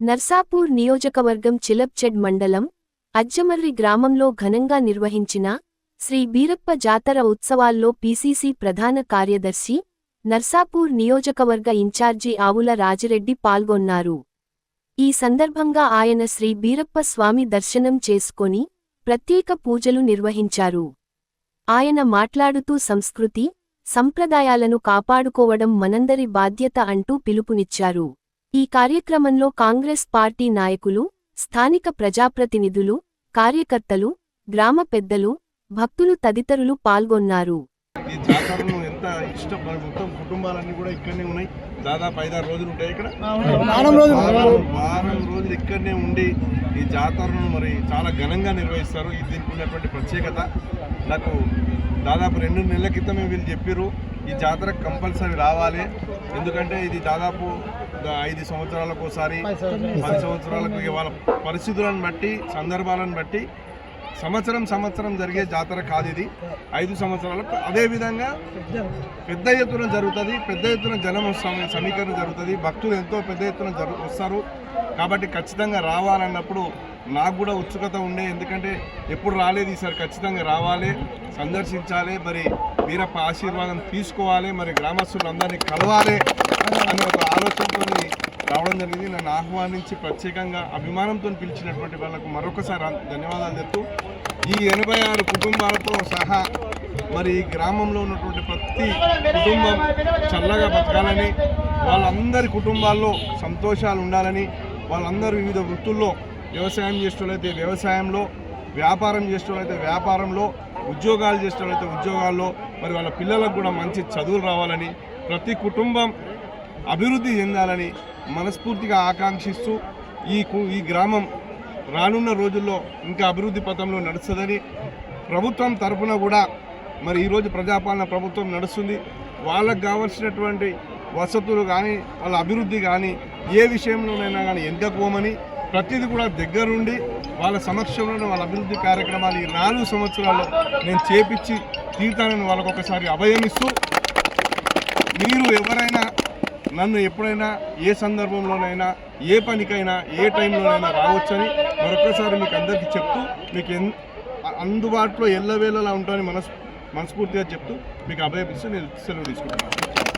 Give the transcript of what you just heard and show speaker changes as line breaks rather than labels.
నర్సాపూర్ నియోజకవర్గం చిలప్చెడ్ మండలం అజ్జమర్రి గ్రామంలో ఘనంగా నిర్వహించిన శ్రీ బీరప్ప జాతర ఉత్సవాల్లో పీసీసీ ప్రధాన కార్యదర్శి నర్సాపూర్ నియోజకవర్గ ఇన్ఛార్జి ఆవుల రాజిరెడ్డి పాల్గొన్నారు. ఈ సందర్భంగా ఆయన శ్రీ బీరప్ప స్వామి దర్శనం చేసుకొని ప్రత్యేక పూజలు నిర్వహించారు. ఆయన మాట్లాడుతూ సంస్కృతి, సంప్రదాయాలను కాపాడుకోవడం మనందరి బాధ్యత అంటూ పిలుపునిచ్చారు. ఈ కార్యక్రమంలో కాంగ్రెస్ పార్టీ నాయకులు, స్థానిక ప్రజాప్రతినిధులు, కార్యకర్తలు, గ్రామ పెద్దలు, భక్తులు తదితరులు పాల్గొన్నారు.
ఈ జాతరను ఎంత ఇష్టపడి మొత్తం కుటుంబాలన్నీ కూడా ఇక్కడనే ఉన్నాయి. దాదాపు 5-6 రోజులు ఉంటాయి ఇక్కడ. వారం రోజులు ఇక్కడనే ఉండి ఈ జాతరను మరి చాలా ఘనంగా నిర్వహిస్తారు. దీనికి ఉన్నటువంటి ప్రత్యేకత నాకు దాదాపు 2 నెలల క్రితమే వీళ్ళు చెప్పారు, ఈ జాతర కంపల్సరీ రావాలి. ఎందుకంటే ఇది దాదాపు 5 సంవత్సరాలకు ఒకసారి, 10 సంవత్సరాలకు వాళ్ళ పరిస్థితులను బట్టి, సందర్భాలను బట్టి సంవత్సరం జరిగే జాతర కాదు ఇది. 5 సంవత్సరాలకు అదేవిధంగా పెద్ద ఎత్తున జరుగుతుంది. పెద్ద ఎత్తున జనం సమీకరణ జరుగుతుంది. భక్తులు ఎంతో పెద్ద ఎత్తున వస్తారు. కాబట్టి ఖచ్చితంగా రావాలన్నప్పుడు నాకు కూడా ఉత్సుకత ఉండే. ఎందుకంటే ఎప్పుడు రాలేదు, ఈసారి ఖచ్చితంగా రావాలి, సందర్శించాలి, మరి వీరప్ప ఆశీర్వాదం తీసుకోవాలి, మరి గ్రామస్తులందరినీ కలవాలి అనే ఒక ఆలోచనతో రావడం జరిగింది. నన్ను ఆహ్వానించి ప్రత్యేకంగా అభిమానంతో పిలిచినటువంటి వాళ్ళకు మరొకసారి ధన్యవాదాలు చెప్తూ, ఈ 86 కుటుంబాలతో సహా మరి ఈ గ్రామంలో ఉన్నటువంటి ప్రతి కుటుంబం చల్లగా బతకాలని, వాళ్ళందరి కుటుంబాల్లో సంతోషాలు ఉండాలని, వాళ్ళందరూ వివిధ వృత్తుల్లో వ్యవసాయం చేసేటోళ్ళైతే వ్యవసాయంలో, వ్యాపారం చేసేటోళ్ళైతే వ్యాపారంలో, ఉద్యోగాలు చేసేటోళ్ళైతే ఉద్యోగాల్లో, మరి వాళ్ళ పిల్లలకు కూడా మంచి చదువులు రావాలని, ప్రతి కుటుంబం అభివృద్ధి చెందాలని మనస్ఫూర్తిగా ఆకాంక్షిస్తూ ఈ గ్రామం రానున్న రోజుల్లో ఇంకా అభివృద్ధి పథంలో నడుస్తుందని ప్రభుత్వం తరఫున కూడా మరి ఈరోజు ప్రజాపాలన ప్రభుత్వం నడుస్తుంది. వాళ్ళకు కావాల్సినటువంటి వసతులు కానీ, వాళ్ళ అభివృద్ధి కానీ, ఏ విషయంలోనైనా కానీ ఎంతకోమని ప్రతిదీ కూడా దగ్గరుండి వాళ్ళ సమక్షంలోనే వాళ్ళ అభివృద్ధి కార్యక్రమాలు ఈ 4 సంవత్సరాల్లో నేను చేపించి తీర్థాన్ని వాళ్ళకు ఒకసారి అభయమిస్తూ, మీరు ఎవరైనా నన్ను ఎప్పుడైనా ఏ సందర్భంలోనైనా, ఏ పనికైనా, ఏ టైంలోనైనా రావచ్చని మరొకసారి మీకు అందరికీ చెప్తూ, మీకు అందుబాటులో ఎల్లవేళలా ఉంటామని మనస్ఫూర్తిగా చెప్తూ మీకు అభయమిస్తూ నేను సెలవు తీసుకుంటున్నాను.